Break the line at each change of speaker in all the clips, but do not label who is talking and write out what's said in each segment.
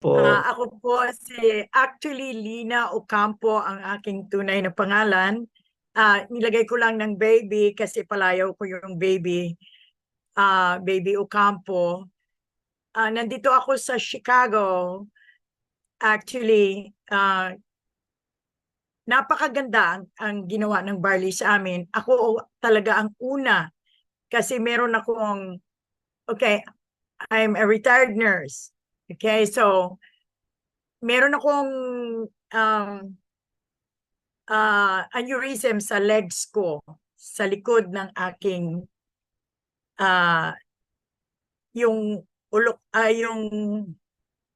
po.
Ako po actually Lina Ocampo ang aking tunay na pangalan. Nilagay ko lang ng baby kasi palayaw ko yung baby, baby Ocampo. Nandito ako sa Chicago. Actually, napakaganda ang ginawa ng Barley sa amin. Ako talaga ang una kasi meron akong, okay, I'm a retired nurse. Okay, so meron akong um, aneurysm sa legs ko, sa likod ng aking uh, yung yung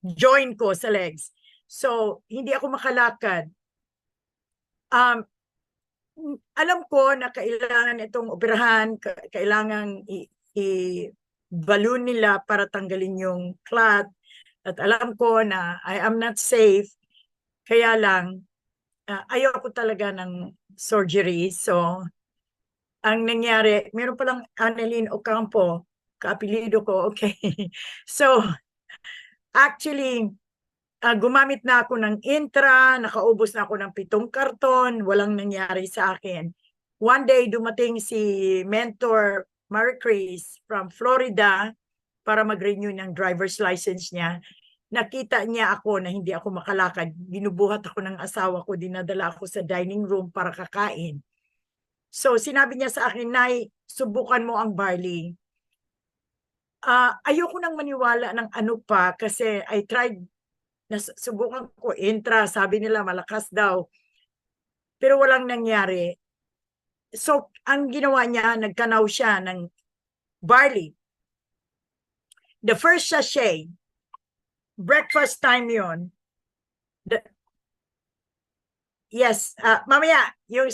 joint ko sa legs. So, hindi ako makalakad. Um, Alam ko na kailangan itong operahan, kailangan i-balloon nila para tanggalin yung clot. At alam ko na I am not safe. Kaya lang, ayoko talaga ng surgery. So, ang nangyari, meron palang Annalyn Ocampo, kaapelido ko, okay. So, actually, gumamit na ako ng Intra, nakaubos na ako ng 7 karton, walang nangyari sa akin. One day, dumating si Mentor Marie Chris from Florida para mag-renew ng driver's license niya. Nakita niya ako na hindi ako makalakad. Binubuhat ako ng asawa ko, dinadala ako sa dining room para kakain. So, sinabi niya sa akin, Nay, subukan mo ang barley. Ayoko nang maniwala ng ano pa kasi I tried, subukan ko Intra, sabi nila malakas daw. Pero walang nangyari. So, ang ginawa niya, nagkanaw siya ng barley. The first sachet, breakfast time yon. Yes, mamaya, yung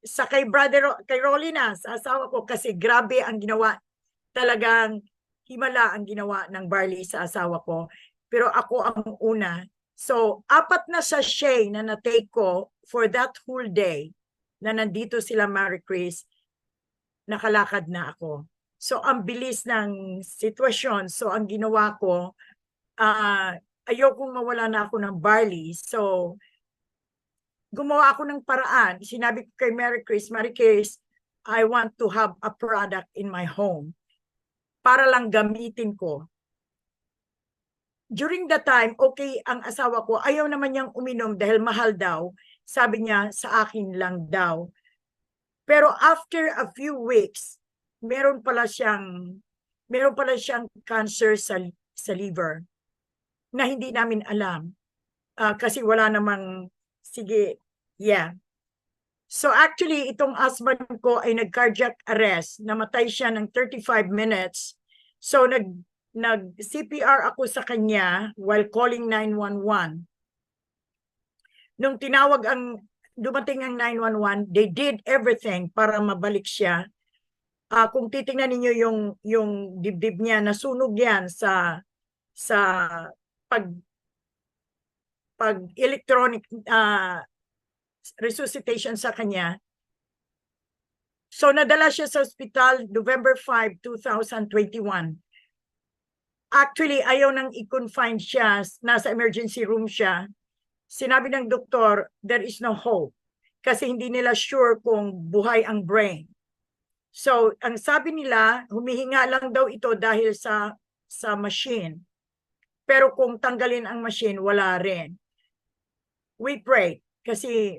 sa kay brother, kay Rolly na, sa asawa ko, kasi grabe ang ginawa. Talagang himala ang ginawa ng barley sa asawa ko. Pero ako ang una. So, 4 na sachet na na-take ko for that whole day na nandito sila Marie Chris, nakalakad na ako. So, ang bilis ng sitwasyon. So, ang ginawa ko, ayokong mawala na ako ng barley. So, gumawa ako ng paraan. Sinabi ko kay Marie Chris, I want to have a product in my home para lang gamitin ko. During the time, okay, ang asawa ko, ayaw naman niyang uminom dahil mahal daw. Sabi niya, sa akin lang daw. Pero after a few weeks, meron pala siyang cancer sa liver na hindi namin alam. Kasi wala namang, sige, yeah. So actually, itong husband ko ay nag-cardiac arrest. Namatay siya ng 35 minutes. So nag-CPR ako sa kanya while calling 911. Nung dumating ang 911, they did everything para mabalik siya. Kung titingnan ninyo yung dibdib niya, nasunog yan sa pag electronic resuscitation sa kanya. So nadala siya sa ospital November 5, 2021. Actually, ayaw nang i-confine siya, nasa emergency room siya. Sinabi ng doktor, there is no hope. Kasi hindi nila sure kung buhay ang brain. So, ang sabi nila, humihinga lang daw ito dahil sa machine. Pero kung tanggalin ang machine, wala rin. We prayed kasi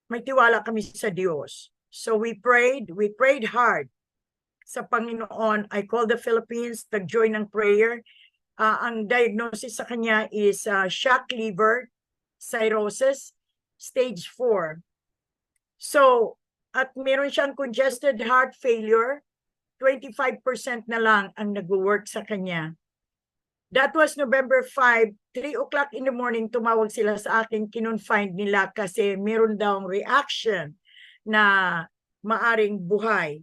may tiwala kami sa Diyos. So we prayed hard sa Panginoon. I called the Philippines, nag-join ng prayer. Ang diagnosis sa kanya is shock liver cirrhosis, stage 4. So, at meron siyang congested heart failure, 25% na lang ang nag-work sa kanya. That was November 5, 3 o'clock in the morning, tumawag sila sa akin, kinonfine nila kasi meron daw reaction na maaring buhay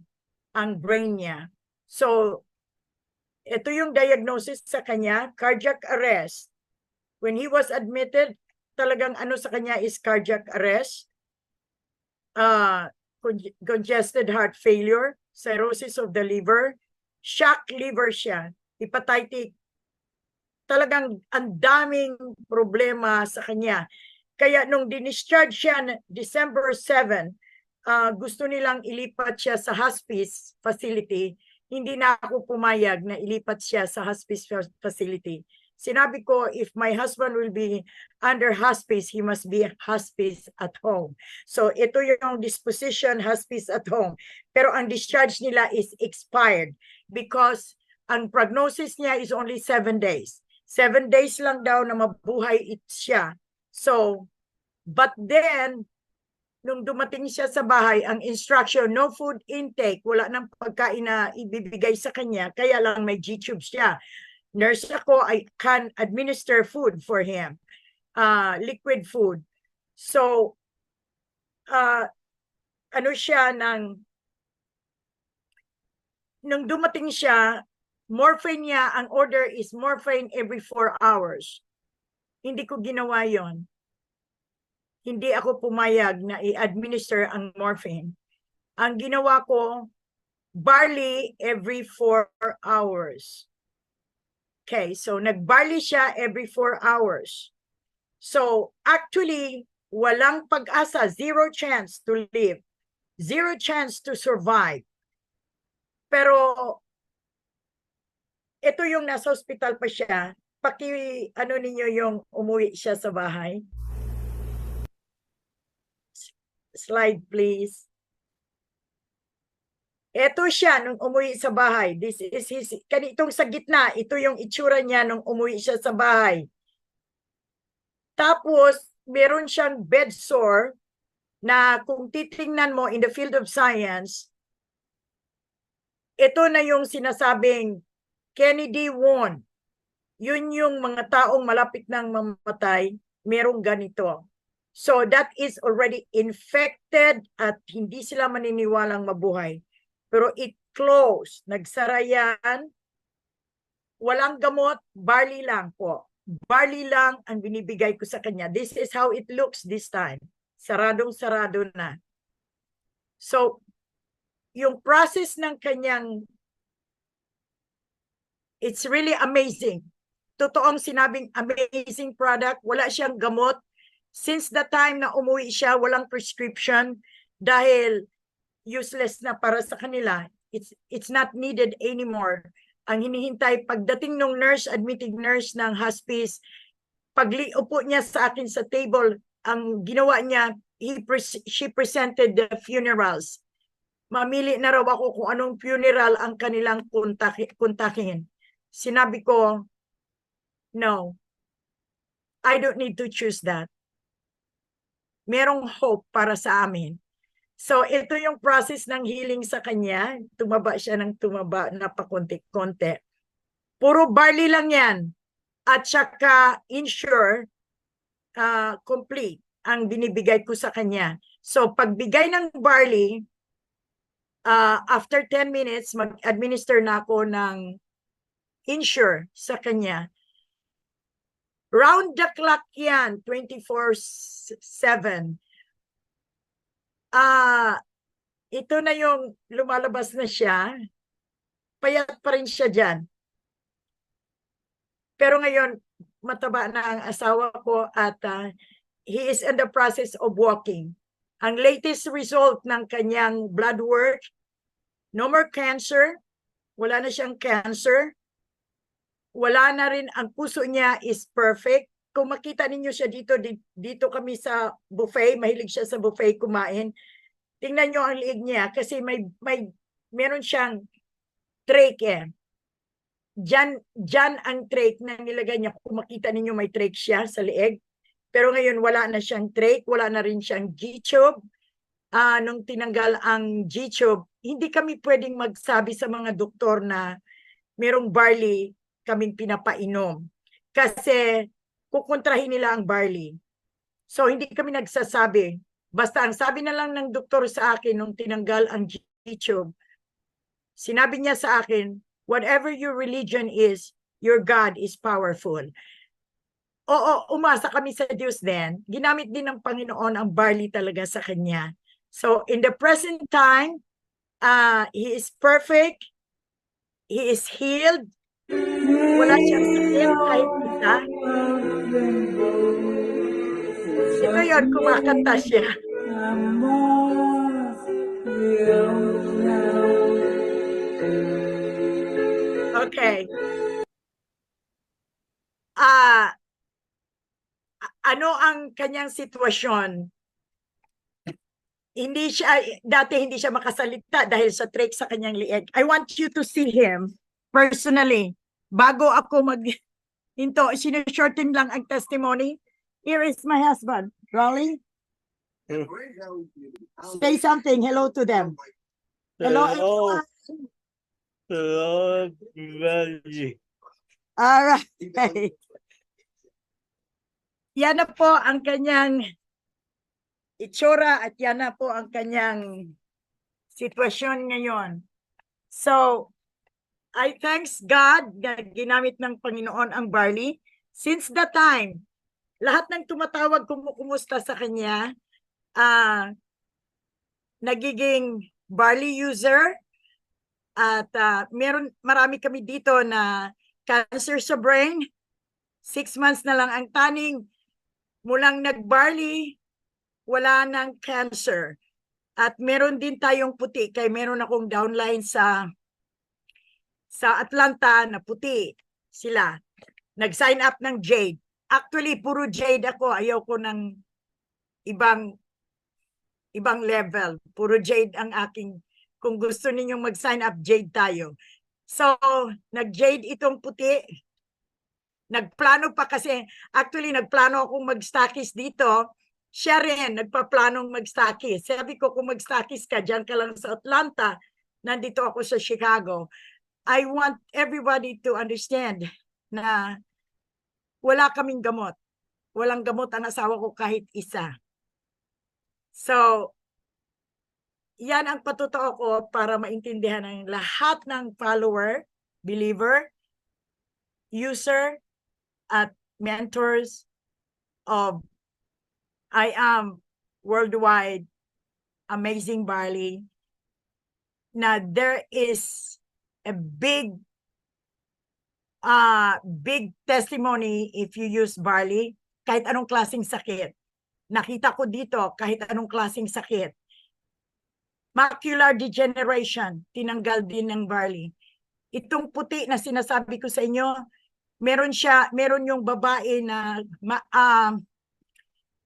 ang brain niya. So, ito yung diagnosis sa kanya, cardiac arrest. When he was admitted, talagang ano sa kanya is cardiac arrest, congested heart failure, cirrhosis of the liver, shock liver siya, hepatitis talagang ang daming problema sa kanya. Kaya nung dinischarge siya December 7, gusto nilang ilipat siya sa hospice facility. Hindi na ako pumayag na ilipat siya sa hospice facility. Sinabi ko, if my husband will be under hospice, he must be hospice at home. So ito yung disposition, hospice at home. Pero ang discharge nila is expired because ang prognosis niya is only 7 days. 7 days lang daw na mabuhay siya. So, but then, nung dumating siya sa bahay, ang instruction, no food intake, wala nang pagkain na ibibigay sa kanya, kaya lang may G-tube siya. Nurse ako, I can administer food for him, liquid food. So, ano siya nung dumating siya, morphine niya, ang order is morphine every 4 hours. Hindi ko ginawa yon. Hindi ako pumayag na i-administer ang morphine. Ang ginawa ko, barley every 4 hours. Okay, so nag-barley siya every 4 hours. So actually, walang pag-asa, zero chance to live, zero chance to survive. Pero ito yung nasa hospital pa siya, ano ninyo yung umuwi siya sa bahay. Slide please. Ito siya nung umuwi sa bahay. This is his, kanitong sa gitna, ito yung itsura niya nung umuwi siya sa bahay. Tapos, meron siyang bed sore na kung titingnan mo in the field of science, ito na yung sinasabing Kennedy wound. Yun yung mga taong malapit nang mamatay, merong ganito. So that is already infected at hindi sila maniniwalang mabuhay. Pero it closed, nagsara yan, walang gamot, barley lang po. Barley lang ang binibigay ko sa kanya. This is how it looks this time. Saradong-sarado na. So, yung process ng kanyang, it's really amazing. Totoong sinabing amazing product. Wala siyang gamot. Since the time na umuwi siya, walang prescription dahil useless na para sa kanila. It's not needed anymore. Ang hinihintay, pagdating ng nurse, admitting nurse ng hospice, pagliupo niya sa akin sa table, ang ginawa niya, she presented the funerals. Mamili na raw ako kung anong funeral ang kanilang kontakin. Sinabi ko, no, I don't need to choose that. Merong hope para sa amin. So, ito yung process ng healing sa kanya. Tumaba siya ng tumaba na pakonti-konti. Puro barley lang yan. At saka insure complete ang binibigay ko sa kanya. So, pagbigay ng barley, after 10 minutes, mag-administer na ako ng insure sa kanya. Round the clock yan, 24/7. Ito na yung lumalabas na siya. Payat pa rin siya dyan. Pero ngayon, mataba na ang asawa ko at he is in the process of walking. Ang latest result ng kanyang blood work, no more cancer. Wala na siyang cancer. Wala na rin, ang puso niya is perfect. Kung makita ninyo siya dito kami sa buffet, mahilig siya sa buffet kumain. Tingnan nyo ang liig niya kasi meron siyang trach eh. Diyan ang trach na nilagay niya. Kung makita ninyo may trach siya sa liig. Pero ngayon wala na siyang trach, wala na rin siyang G-tube. Nung tinanggal ang G-tube, hindi kami pwedeng magsabi sa mga doktor na merong barley kaming pinapainom. Kasi kukontrahin nila ang barley. So, hindi kami nagsasabi. Basta ang sabi na lang ng doktor sa akin nung tinanggal ang G-tube, sinabi niya sa akin, whatever your religion is, your God is powerful. Oo, umasa kami sa Diyos din. Ginamit din ng Panginoon ang barley talaga sa kanya. So, in the present time, he is perfect. He is healed. Wala siyang sakit kahit Ha? Ito yun, kumakanta siya. Okay. Ano ang kanyang sitwasyon? Dati hindi siya makasalita dahil sa trach sa kanyang lieg. I want you to see him personally. Bago ako sinishorten lang ang testimony. Here is my husband, Rolly. Say something. Hello to them. Hello, everyone.
Hello, everybody.
All right. Yan na po ang kanyang itsura at yan na po ang kanyang sitwasyon ngayon. So, I thanks God na ginamit ng Panginoon ang barley. Since that time, lahat ng tumatawag kumusta sa kanya, nagiging barley user. At marami kami dito na cancer sa brain. 6 months na lang ang taning. Mulang nag-barley, wala ng cancer. At meron din tayong puti, kaya meron akong downline sa Atlanta na puti sila. Nag-sign up ng Jade. Actually, puro Jade ako. Ayaw ko ng ibang level. Puro Jade ang aking, kung gusto ninyong mag-sign up, Jade tayo. So, nag-Jade itong puti. Nagplano pa kasi, actually nagplano akong mag-stockies dito. Siya rin, nagpaplanong mag-stockies. Sabi ko, kung mag-stockies ka, dyan ka lang sa Atlanta, nandito ako sa Chicago. I want everybody to understand na wala kaming gamot. Walang gamot ang asawa ko kahit isa. So, yan ang patutuo ko para maintindihan ng lahat ng follower, believer, user, at mentors of I Am Worldwide Amazing Barley, na there is a big testimony if you use barley, kahit anong klaseng sakit. Nakita ko dito, kahit anong klaseng sakit. Macular degeneration, tinanggal din ng barley. Itong puti na sinasabi ko sa inyo, meron yung babae na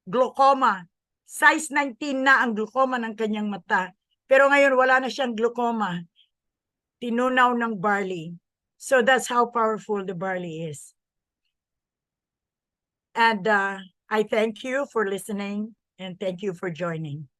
glaucoma. Size 19 na ang glaucoma ng kanyang mata. Pero ngayon wala na siyang glaucoma. Tinunaw ng barley. So that's how powerful the barley is. And I thank you for listening and thank you for joining.